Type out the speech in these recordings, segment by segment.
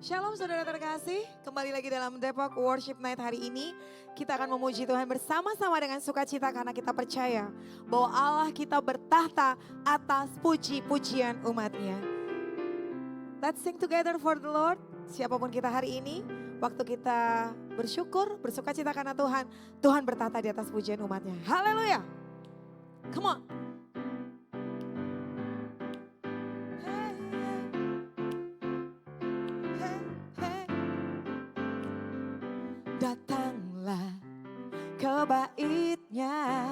Shalom saudara terkasih, kembali lagi dalam Depok Worship Night hari ini. Kita akan memuji Tuhan bersama-sama dengan sukacita karena kita percaya bahwa Allah kita bertahta atas puji-pujian umatnya. Let's sing together for the Lord. Siapapun kita hari ini, waktu kita bersyukur, bersukacita karena Tuhan, Tuhan bertahta di atas pujian umatnya. Haleluya. Come on. Datanglah ke bait-Nya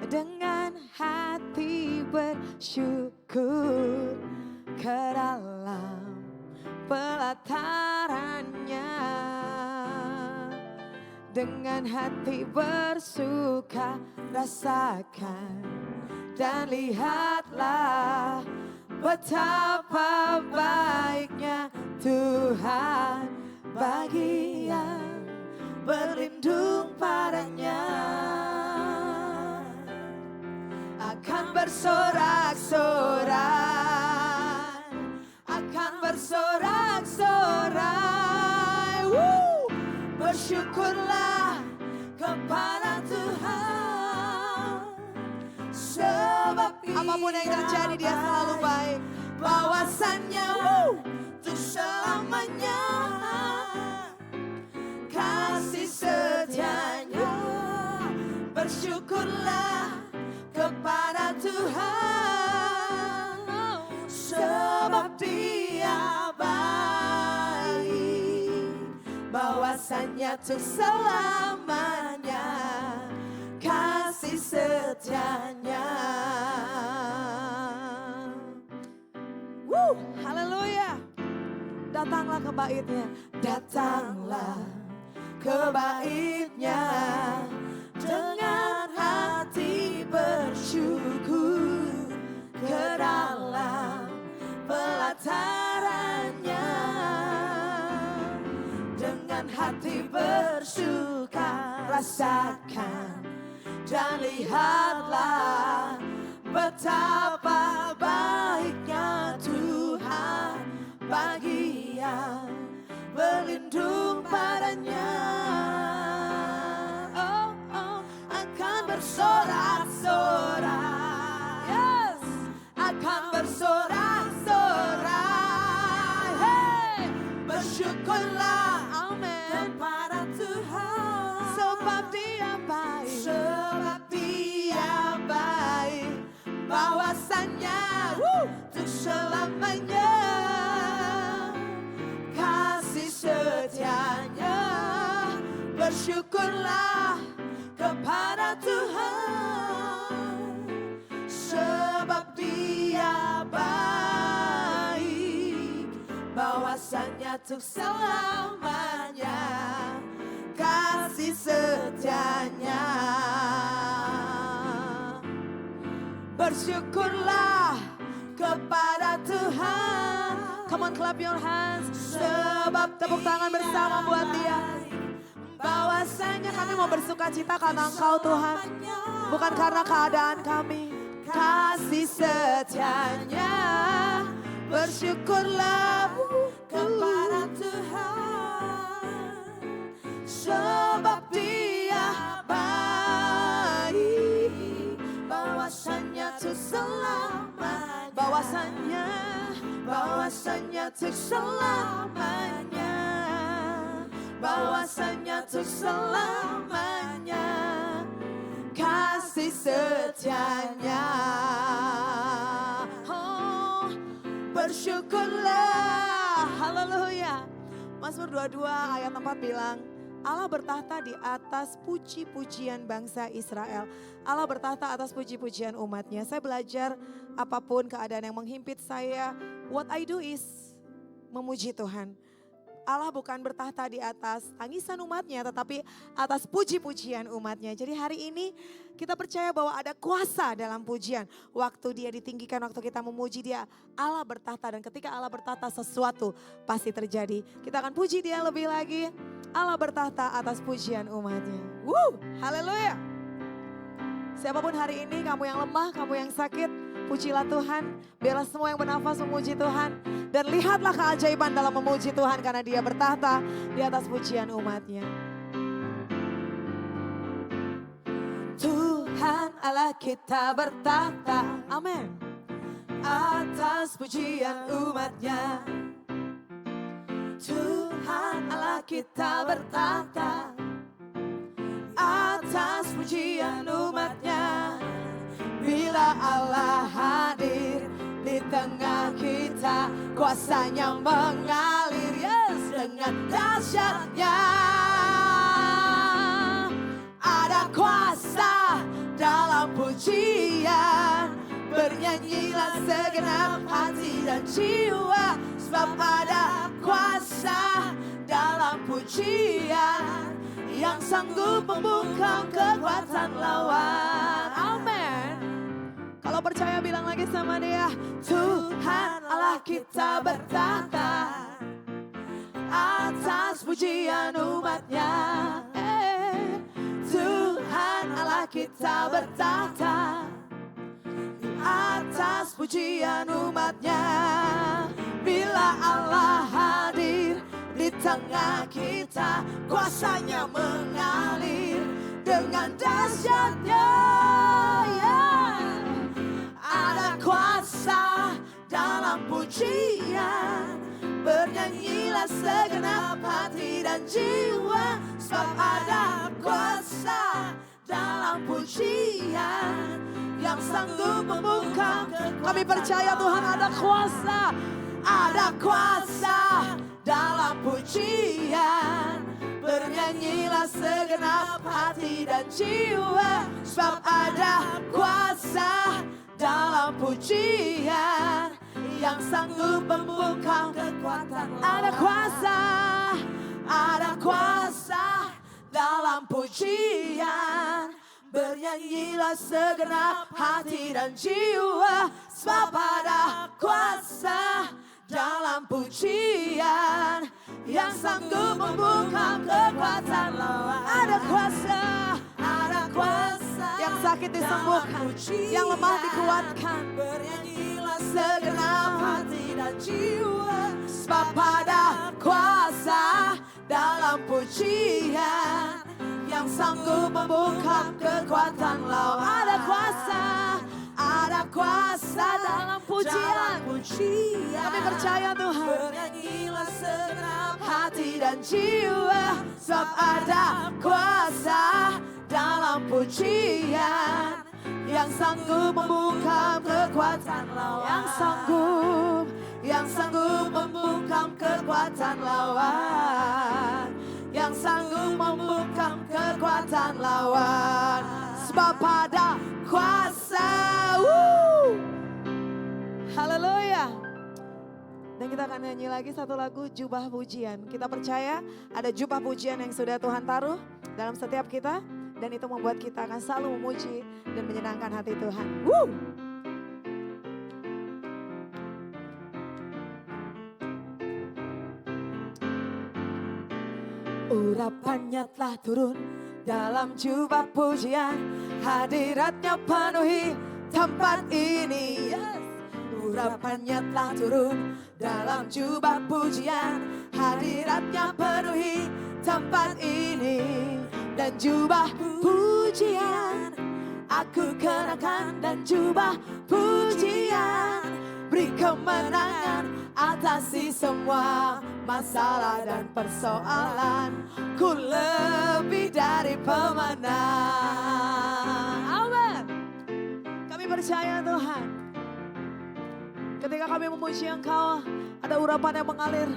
dengan hati bersyukur ke dalam pelataran-Nya. Dengan hati bersuka rasakan dan lihatlah betapa baiknya Tuhan bagi yang berlindung padanya. Akan bersorak-sorai, akan bersorak-sorai. Bersyukurlah kepada Tuhan, sebab apapun yang terjadi Dia selalu baik. Bahwasannya untuk selamanya kasih setianya. Bersyukurlah kepada Tuhan, sebab Dia baik. Bahwasannya untuk selamanya kasih setianya. Haleluya. Datanglah ke bait-Nya, datanglah ke bait-Nya dengan hati bersyukur ke dalam pelataran-Nya. Dengan hati bersuka rasakan dan lihatlah betapa baiknya Tuhan bagi yang berlindung padanya. Akan bersorak-sorai, yes, akan bersorak-sorai. Hey, bersyukurlah, amen, kepada Tuhan, sebab Dia baik, sebab Dia baik. Bahwasannya untuk selamanya kasih setianya. Bersyukurlah kepada Tuhan, sebab Dia baik. Bahwasannya untuk selamanya kasih setianya. Bersyukurlah kepada Tuhan. Come on, clap your hands. Sebab tepuk tangan bersama buat Dia. Bahwasanya kami mau bersukacita karena Engkau Tuhan, bukan karena keadaan kami. Kasih setianya. Bersyukurlah kepada Tuhan, sebab Dia baik. Bahwasannya untuk selamanya, bahwasannya untuk selamanya, bahwasannya untuk selamanya kasih setianya. Bersyukurlah, haleluya. Mazmur 22 ayat 4 bilang, Allah bertahta di atas puji-pujian bangsa Israel. Allah bertahta atas puji-pujian umatnya. Saya belajar apapun keadaan yang menghimpit saya, what I do is memuji Tuhan. Allah bukan bertahta di atas tangisan umatnya, tetapi atas puji-pujian umatnya. Jadi hari ini kita percaya bahwa ada kuasa dalam pujian. Waktu Dia ditinggikan, waktu kita memuji Dia, Allah bertahta. Dan ketika Allah bertahta, sesuatu pasti terjadi. Kita akan puji Dia lebih lagi. Allah bertahta atas pujian umatnya. Haleluya. Siapapun hari ini, kamu yang lemah, kamu yang sakit, pujilah Tuhan. Biarlah semua yang bernafas memuji Tuhan. Dan lihatlah keajaiban dalam memuji Tuhan karena Dia bertahta di atas pujian umatnya. Tuhan Allah kita bertahta, amin, atas pujian umatnya. Tuhan Allah kita bertahta atas pujian umatnya. Bila Allah hadir di tengah kita, kuasanya mengalir, yes, dengan dahsyatnya. Ada kuasa dalam pujian, bernyanyilah segenap hati dan jiwa, sebab ada kuasa dalam pujian yang sanggup membungkam kekuatan lawan. Amin. Kalau percaya bilang lagi sama dia, Tuhan Allah kita bertahta atas pujian umatnya. Tuhan Allah kita bertahta atas pujian umatnya. Bila Allah hadir di tengah kita, kuasanya mengalir dengan dahsyatnya. Ada kuasa dalam pujian, bernyanyilah segenap hati dan jiwa, sebab ada kuasa dalam pujian yang sanggup membungkam. Kami percaya Tuhan ada kuasa. Ada kuasa dalam pujian, bernyanyilah segenap hati dan jiwa, sebab ada kuasa dalam pujian yang sanggup membungkam kekuatan. Ada kuasa dalam pujian, bernyanyilah segenap hati dan jiwa, sebab ada kuasa dalam pujian yang sanggup membungkam kekuatan lawan. Ada kuasa yang sakit disembuhkan, yang lemah dikuatkan. Bernyanyilah segenap hati dan jiwa, sebab ada kuasa dalam pujian yang sanggup membungkam kekuatan lawan. Ada kuasa dalam pujian. Kami percaya Tuhan. Bernyanyilah segenap hati dan jiwa, sebab ada kuasa dalam pujian yang sanggup membungkam kekuatan lawan. Yang sanggup membungkam kekuatan lawan. Yang sanggup membungkam kekuatan lawan. Sebab ada kuasa. Haleluya. Dan kita akan nyanyi lagi satu lagu, Jubah Pujian. Kita percaya ada jubah pujian yang sudah Tuhan taruh dalam setiap kita. Dan itu membuat kita akan selalu memuji dan menyenangkan hati Tuhan. Urapannya telah turun dalam jubah pujian, hadiratnya penuhi tempat ini. Urapannya telah turun dalam jubah pujian, hadiratnya penuhi tempat ini. Dan jubah pujian aku kenakan, dan jubah pujian beri kemenangan atasi semua masalah dan persoalan. Ku lebih dari pemenang. Amin. Kami percaya Tuhan, ketika kami memuji Engkau, ada urapan yang mengalir.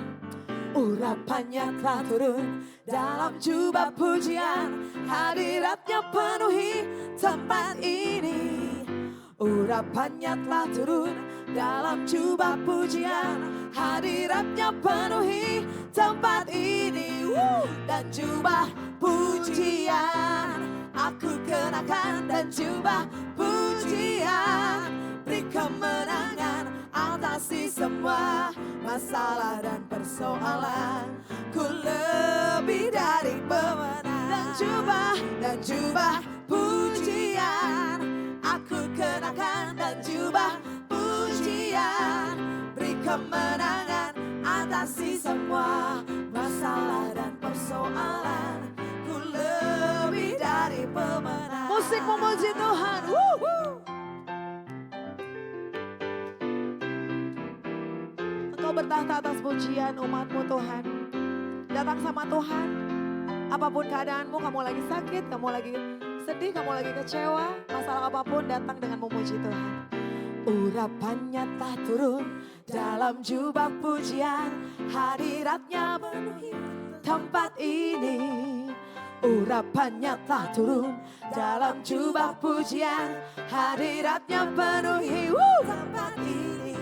Urapannya telah turun dalam jubah pujian, hadiratnya penuhi tempat ini. Urapannya telah turun dalam jubah pujian, hadiratnya penuhi tempat ini. Dan jubah pujian aku kenakan, dan jubah pujian beri kemenangan atasi semua masalah dan persoalan. Ku lebih dari pemenang. Dan jubah pujian aku kenakan, dan jubah kemenangan, atasi semua masalah dan persoalan. Ku lebih dari pemenang. Musik memuji Tuhan. Engkau bertahta atas pujian umat-Mu Tuhan. Datang sama Tuhan. Apapun keadaanmu, kamu lagi sakit, kamu lagi sedih, kamu lagi kecewa, masalah apapun datang dengan memuji Tuhan. Urapannya tak turun dalam jubah pujian, hadiratnya penuhi tempat ini. Urapannya tak turun dalam jubah pujian, hadiratnya penuhi tempat ini.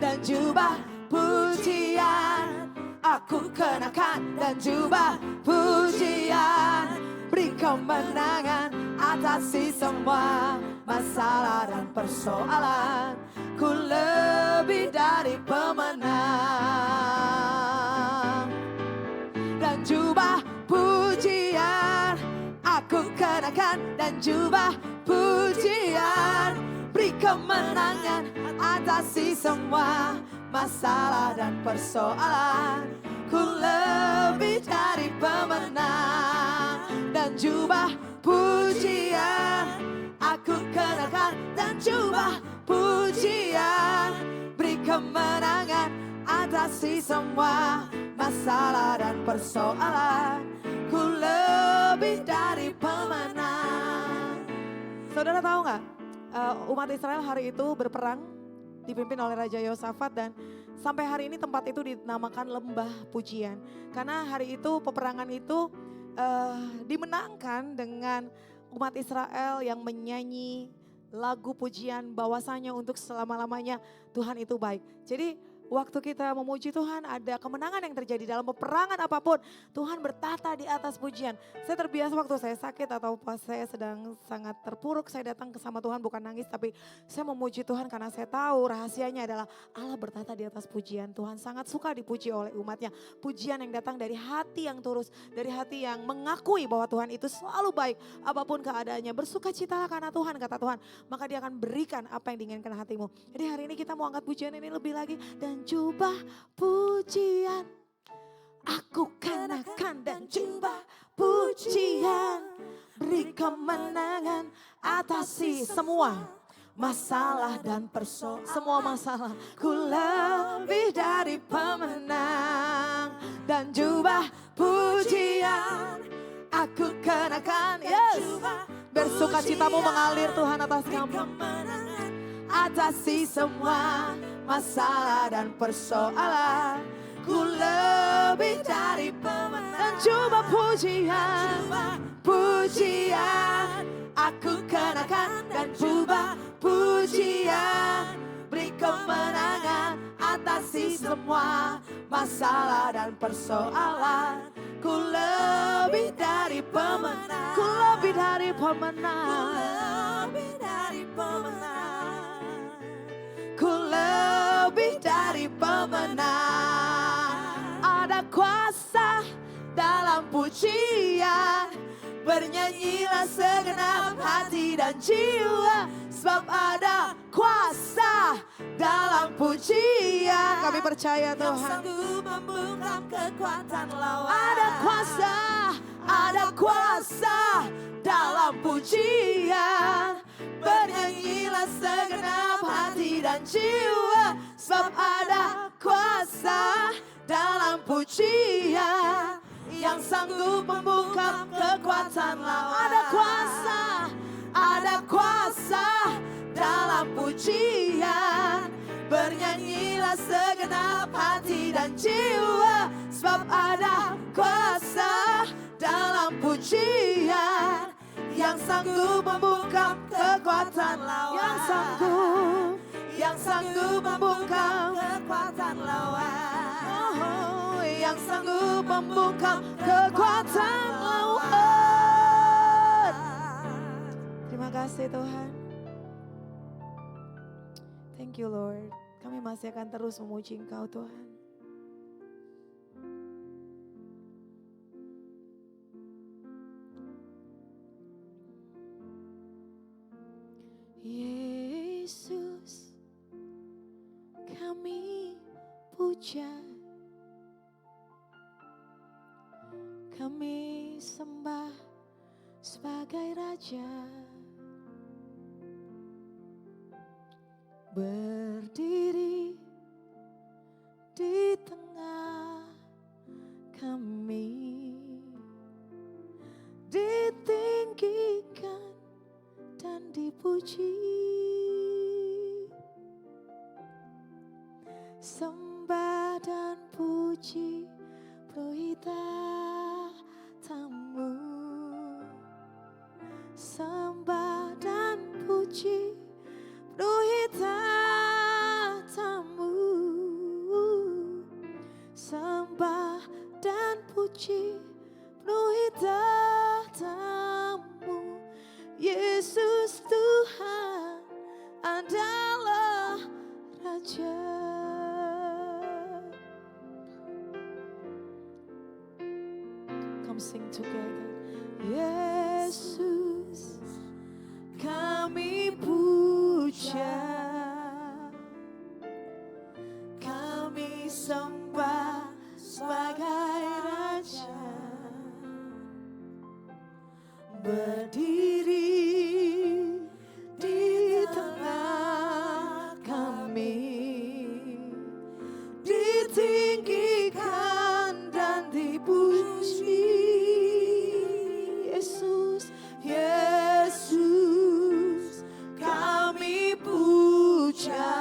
Dan jubah pujian aku kenakan, dan jubah pujian beri kemenangan, atasi semua masalah dan persoalan. Ku lebih dari pemenang. Dan jubah pujian aku kenakan, dan jubah pujian beri kemenangan, atasi semua masalah dan persoalan. Ku lebih dari pemenang. Dan jubah pujian aku kenakan, dan jubah pujian beri kemenangan, atasi semua masalah dan persoalan. Ku lebih dari pemenang. Saudara tahu gak, umat Israel hari itu berperang dipimpin oleh Raja Yosafat, dan sampai hari ini tempat itu dinamakan lembah pujian. Karena hari itu peperangan itu dimenangkan dengan umat Israel yang menyanyi lagu pujian bahwasanya untuk selama-lamanya Tuhan itu baik. Jadi waktu kita memuji Tuhan, ada kemenangan yang terjadi dalam peperangan apapun. Tuhan bertata di atas pujian. Saya terbiasa waktu saya sakit atau pas saya sedang sangat terpuruk, saya datang ke sama Tuhan bukan nangis, tapi saya memuji Tuhan karena saya tahu rahasianya adalah Allah bertata di atas pujian. Tuhan sangat suka dipuji oleh umatnya. Pujian yang datang dari hati yang tulus, dari hati yang mengakui bahwa Tuhan itu selalu baik. Apapun keadaannya, bersukacitalah karena Tuhan, kata Tuhan. Maka dia akan berikan apa yang diinginkan hatimu. Jadi hari ini kita mau angkat pujian ini lebih lagi. Dan jubah pujian aku kenakan, dan jubah pujian beri kemenangan, atasi semua masalah dan persoalan. Semua masalah, ku lebih dari pemenang. Dan jubah pujian aku kenakan, yes, bersukacitamu mengalir Tuhan atas kamu, atasi semua masalah dan persoalan. Ku lebih dari pemenang. Dan jubah pujian, pujian aku kenakan, dan jubah pujian beri kemenangan, atasi semua masalah dan persoalan. Ku lebih dari pemenang. Ku lebih dari pemenang. Ku lebih dari pemenang. Ku lebih dari pemenang. Ada kuasa dalam pujian, bernyanyilah segenap hati dan jiwa, sebab ada kuasa dalam pujian. Kami percaya Tuhan, yang sanggup membungkam kekuatan lawan. Ada kuasa dalam pujian, bernyanyilah segenap hati dan jiwa, sebab ada kuasa dalam pujian, yang sanggup membungkam kekuatan lawan. Ada kuasa dalam pujian, bernyanyilah segenap hati dan jiwa, sebab ada kuasa dalam pujian, yang sanggup membungkam kekuatan lawan. Yang sanggup membungkam kekuatan lawan. Oh, yang sanggup membungkam kekuatan lawan. Terima kasih Tuhan. Thank you Lord. Kami masih akan terus memuji Engkau Tuhan. Yesus, kami puja, kami sembah sebagai Raja. Berdiri di tengah kami, ditinggikan dan dipuji. Sembah dan puji penuhi tahtamu. Sembah dan puji penuhi tahtamu. Sembah dan puji penuhi tahtamu. Yesus Tuhan adalah Raja. Come sing together. Yesus kami puja, kami sembah sebagai Raja. Berdiri di tengah kami, ditinggikan dan dipuji. Yesus, Yesus kami puja,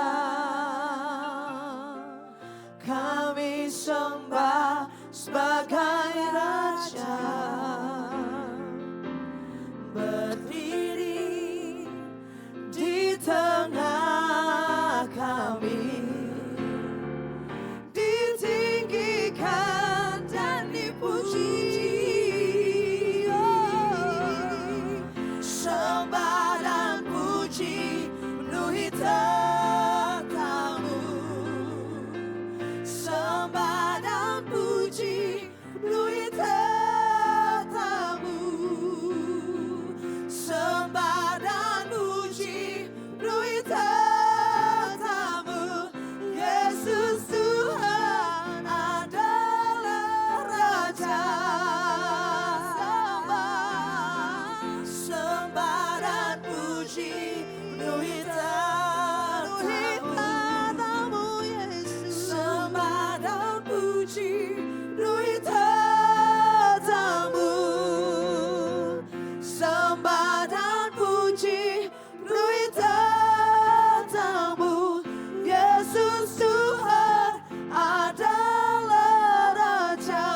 kami sembah sebagai Raja. Berdiri di tengah kami, ditinggikan dan dipuji. Sembah dan puji penuhi tahtamu. Sembah dan puji penuhi tahtamu. Sembah dan puji penuhi tahtamu. Yesus Tuhan adalah Raja. Sembah dan puji penuhi tahtamu. Yesus. Sembah dan puji penuhi tahtamu. Sembah dan puji penuhi tahtamu. Yesus Tuhan adalah Raja.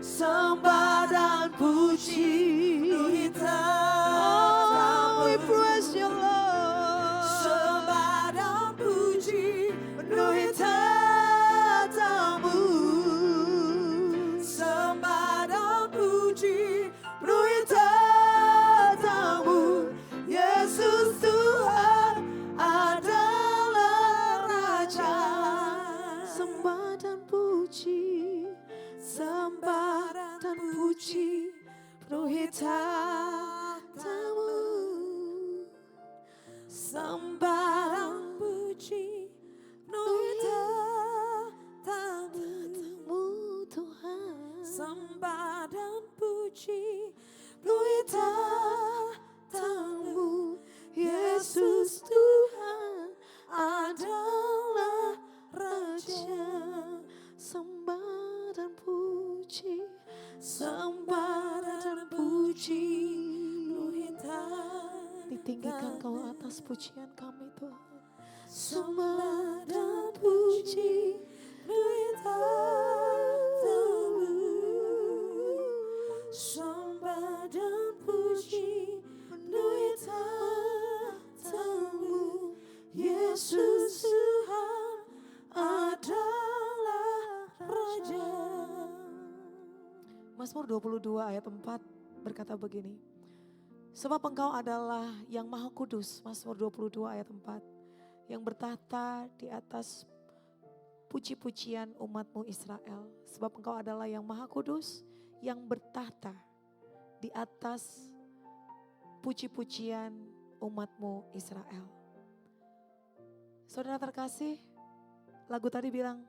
Sembah dan puji penuhi tahtamu. We praise you, Lord. Sembah dan puji penuhi tahtamu. Sembah dan puji penuhi tahtamu. Yesus Tuhan adalah Raja. Sembah dan puji, sembah dan puji penuhi tahtamu. Sembah dan puji penuhi tahtamu, Tuhan. Sembah dan puji penuhi tahtamu. Yesus Tuhan adalah Raja. Sembah dan puji, sembah dan puji penuhi tahtamu. Ditinggikan Kau atas pujian kami, Tuhan. Sembah dan puji penuhi tahtamu. Sembah dan puji penuhi tahtamu. Yesus Tuhan adalah Raja. Mazmur 22 ayat 4 berkata begini. Sebab Engkau adalah yang Maha Kudus, Mazmur 22 ayat 4, yang bertahta di atas puji-pujian umat-Mu Israel. Sebab Engkau adalah yang Maha Kudus, yang bertahta di atas puji-pujian umat-Mu Israel. Saudara terkasih, lagu tadi bilang,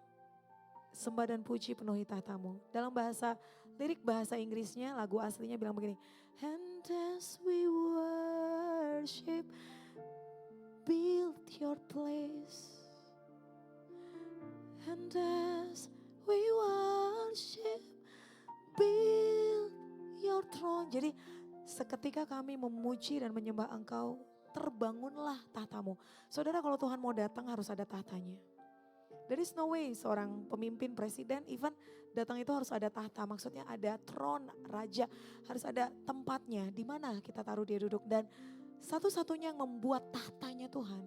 sembah dan puji penuhi tahtamu. Dalam lirik bahasa Inggrisnya, lagu aslinya bilang begini. And as we worship, build your place. And as we worship, build your throne. Jadi seketika kami memuji dan menyembah Engkau, terbangunlah tahtamu. Saudara, kalau Tuhan mau datang harus ada tahtanya. There is no way seorang pemimpin, presiden, even datang itu harus ada tahta. Maksudnya ada throne, raja, harus ada tempatnya. Di mana kita taruh dia duduk. Dan satu-satunya yang membuat tahtanya Tuhan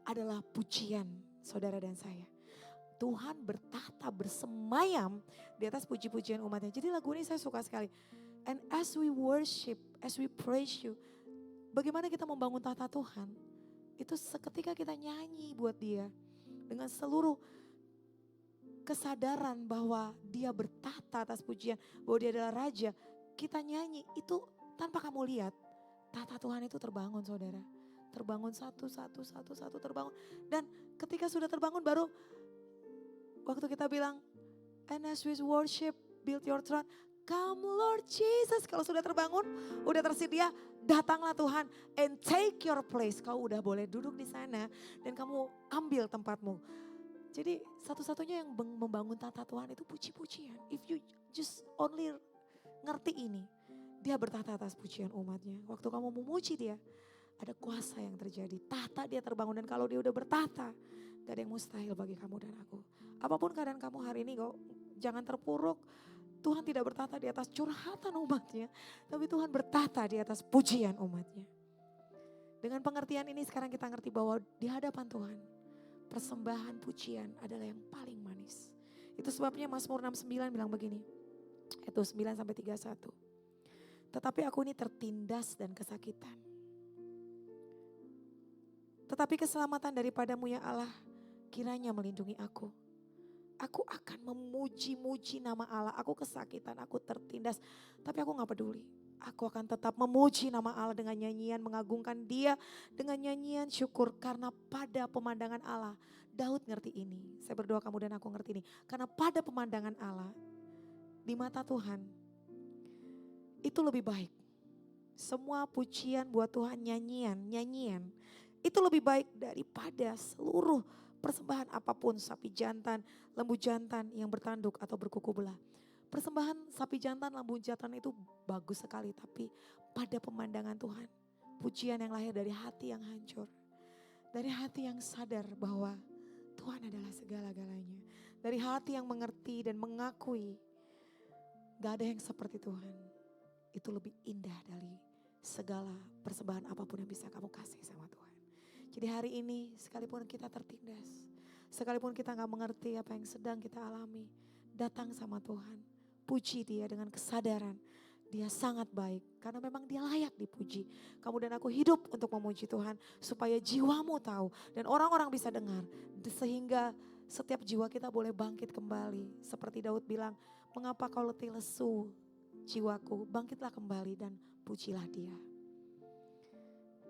adalah pujian saudara dan saya. Tuhan bertahta, bersemayam di atas puji-pujian umatnya. Jadi lagu ini saya suka sekali. And as we worship, as we praise you, bagaimana kita membangun tahta Tuhan? Itu seketika kita nyanyi buat dia. Dengan seluruh kesadaran bahwa dia bertahta atas pujian. Bahwa dia adalah raja. Kita nyanyi itu tanpa kamu lihat. Tahta Tuhan itu terbangun saudara. Terbangun satu terbangun. Dan ketika sudah terbangun baru waktu kita bilang. And as we worship, build your throne. Come Lord Jesus. Kalau sudah terbangun, udah tersedia, datanglah Tuhan and take your place. Kau udah boleh duduk di sana dan kamu ambil tempatmu. Jadi satu-satunya yang membangun tahta Tuhan itu puji-pujian. If you just only ngerti ini, dia bertahta atas pujian umatnya. Waktu kamu memuji dia, ada kuasa yang terjadi. Tahta dia terbangun dan kalau dia udah bertahta, gak ada yang mustahil bagi kamu dan aku. Apapun keadaan kamu hari ini, kok jangan terpuruk. Tuhan tidak bertahta di atas curhatan umatnya, tapi Tuhan bertahta di atas pujian umatnya. Dengan pengertian ini sekarang kita ngerti bahwa di hadapan Tuhan, persembahan pujian adalah yang paling manis. Itu sebabnya Mazmur 69 bilang begini, itu 9-31. Tetapi aku ini tertindas dan kesakitan. Tetapi keselamatan daripadamu ya Allah, kiranya melindungi aku. Aku akan memuji-muji nama Allah. Aku kesakitan, aku tertindas. Tapi aku gak peduli. Aku akan tetap memuji nama Allah dengan nyanyian, mengagungkan dia dengan nyanyian syukur. Karena pada pemandangan Allah, Daud ngerti ini. Saya berdoa kamu dan aku ngerti ini. Karena pada pemandangan Allah, di mata Tuhan, itu lebih baik. Semua pujian buat Tuhan, nyanyian. Itu lebih baik daripada seluruh persembahan apapun, sapi jantan, lembu jantan yang bertanduk atau berkuku belah. Persembahan sapi jantan, lembu jantan itu bagus sekali. Tapi pada pemandangan Tuhan, pujian yang lahir dari hati yang hancur. Dari hati yang sadar bahwa Tuhan adalah segala-galanya. Dari hati yang mengerti dan mengakui gak ada yang seperti Tuhan. Itu lebih indah dari segala persembahan apapun yang bisa kamu kasih sama Tuhan. Jadi hari ini sekalipun kita tertindas, sekalipun kita gak mengerti apa yang sedang kita alami, datang sama Tuhan, puji dia dengan kesadaran dia sangat baik karena memang dia layak dipuji. Kamu dan aku hidup untuk memuji Tuhan supaya jiwamu tahu dan orang-orang bisa dengar sehingga setiap jiwa kita boleh bangkit kembali. Seperti Daud bilang, mengapa kau letih lesu jiwaku, bangkitlah kembali dan pujilah dia.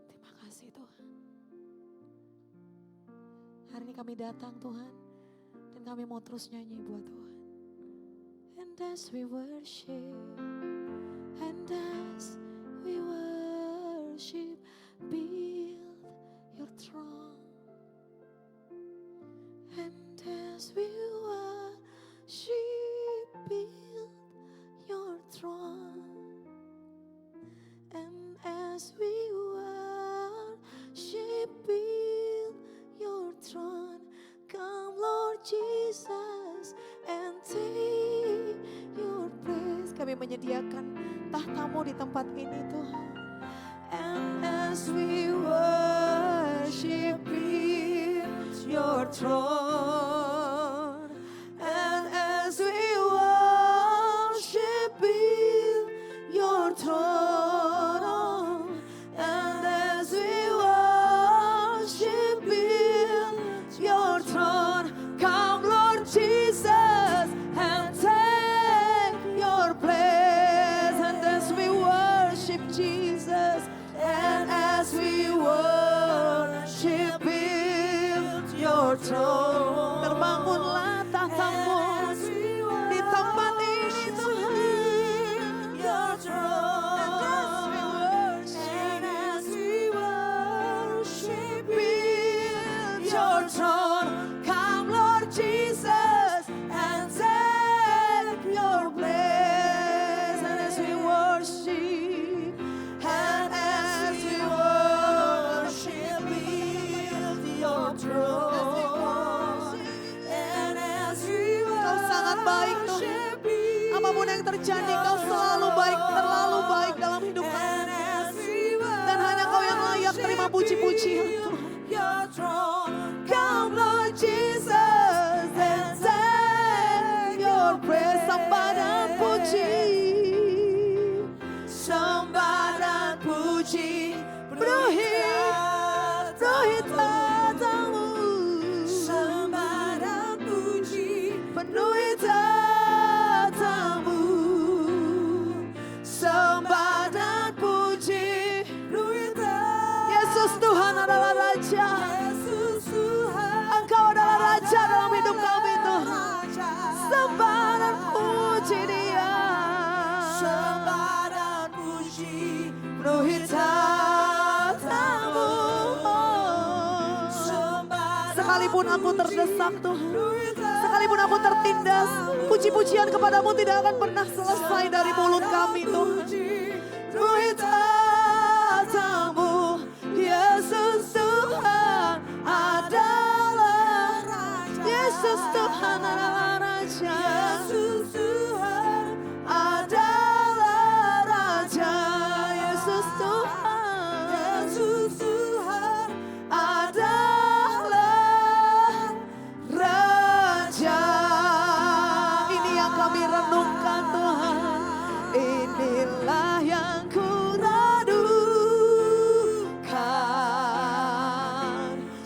Terima kasih Tuhan. Hari ini kami datang Tuhan dan kami mau terus nyanyi buat Tuhan. And as we worship, and as we worship, build your throne. And as we worship, build your throne. And as we worship, build your throne. Come Lord Jesus and take your place. Kami menyediakan tahtamu di tempat ini Tuhan. And as we worship, build your throne. And as we worship, build your throne. And as we worship, build your throne. Come Lord Jesus and take your place. And as we worship Jesus, and as we worship, build baik Tuhan. Apapun yang terjadi Kau selalu baik, terlalu baik dalam hidup kami. Dan hanya Kau yang layak terima puji-pujian Tuhan. Come Lord Jesus and sing your praise. Sembah dan puji, sembah dan puji, penuhi tatamu. Sembah dan puji, penuhi tatamu. Sembah dan puji, penuhi tatamu. Yesus Tuhan adalah Raja. Engkau adalah Raja dalam hidup kami Tuhan. Sembah dan puji Dia. Sembah dan puji, penuhi tatamu. Sekalipun aku terdesak Tuhan, sekalipun aku tertindas, puji-pujian kepadamu tidak akan pernah selesai dari mulut kami Tuhan. Penuhi tatamu, Yesus Tuhan adalah Raja. Yesus Tuhan adalah Raja. Yesus Tuhan adalah Raja. Yesus Tuhan. Yesus Tuhan adalah Raja. Ini yang kami renungkan Tuhan. Inilah yang ku radukan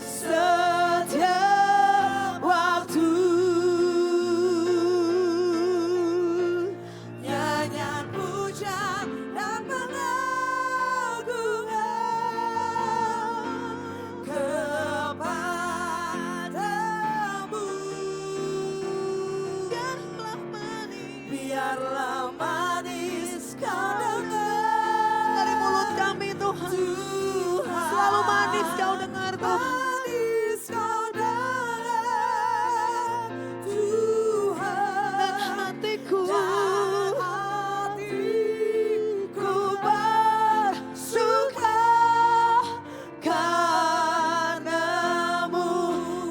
setiap waktu. Nyanyian pujian dan pengagungan kepadamu. Biarlah manis kau dengar dari mulut kami Tuhan. Selalu manis kau dengar Tuhan. Manis kau dengar Tuhan. Dan hatiku bersuka karenamu.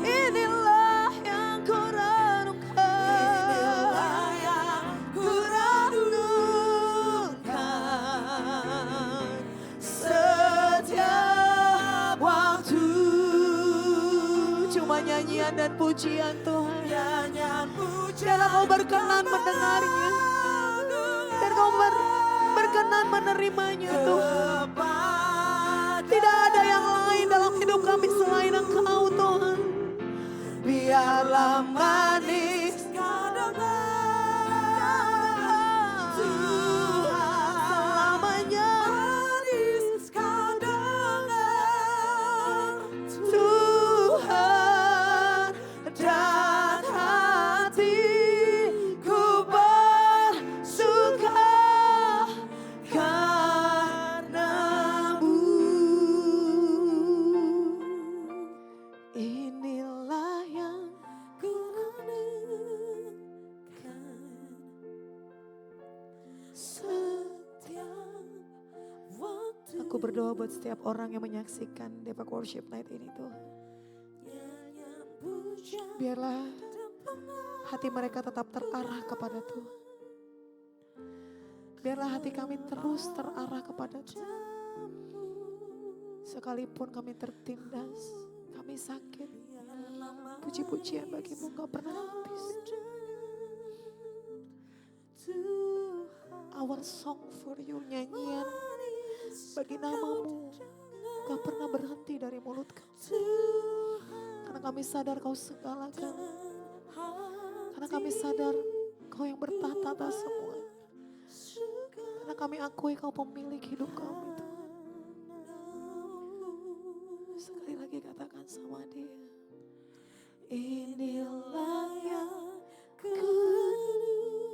Inilah yang ku renungkan. Inilah yang ku renungkan setiap waktu. Cuma nyanyian dan pujian Tuhan. Nyanyian pujian. Biarlah Kau berkenan mendengarnya. Biar Kau berkenan menerimanya Tuhan. Tidak ada yang lain dalam hidup kami selain Engkau Tuhan. Biarlah manis kau dengar Tuhan. Selamanya manis kau dengar Tuhan. Dan hatiku bersuka karenamu. Inilah yang ku renungkan setiap waktu. Aku berdoa buat setiap orang yang menyaksikan Depak Worship Night ini Tuhan. Biarlah hati mereka tetap terarah kepada Tuhan. Biarlah hati kami terus terarah kepada Tuhan. Sekalipun kami tertindas, kami sakit, puji-pujian bagimu gak pernah habis. Our song for you, nyanyian bagi namamu gak pernah berhenti dari mulut kami. Karena kami sadar Kau segala-galanya. Karena kami sadar Kau yang bertahta atas semuanya. Karena kami akui Kau pemilik hidup kami Tuhan. Sekali lagi katakan sama dia. Inilah yang ku renungkan.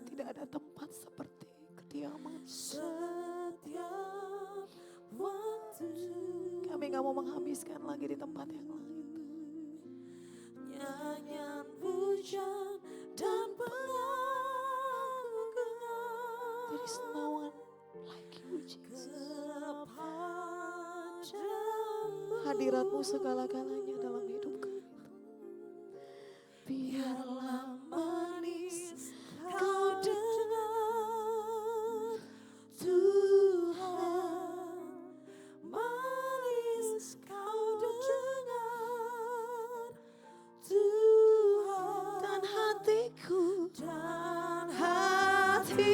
Tidak ada tempat seperti kediaman. Setiap waktu. Kami gak mau menghabiskan lagi di tempat yang lain. Nyanyian pujian dan pengagungan. There is no one like you Jesus. Hadirat-Mu segala-galanya dalam hidup kami. Biarlah hatiku dan hatiku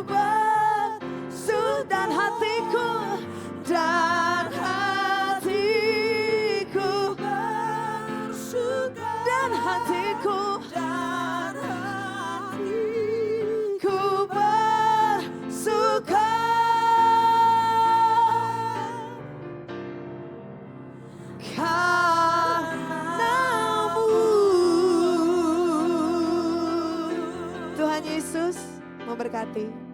bersujud dan hatiku dan hatiku bersujud dan hatiku bersuka karenamu. Tuhan Yesus memberkati.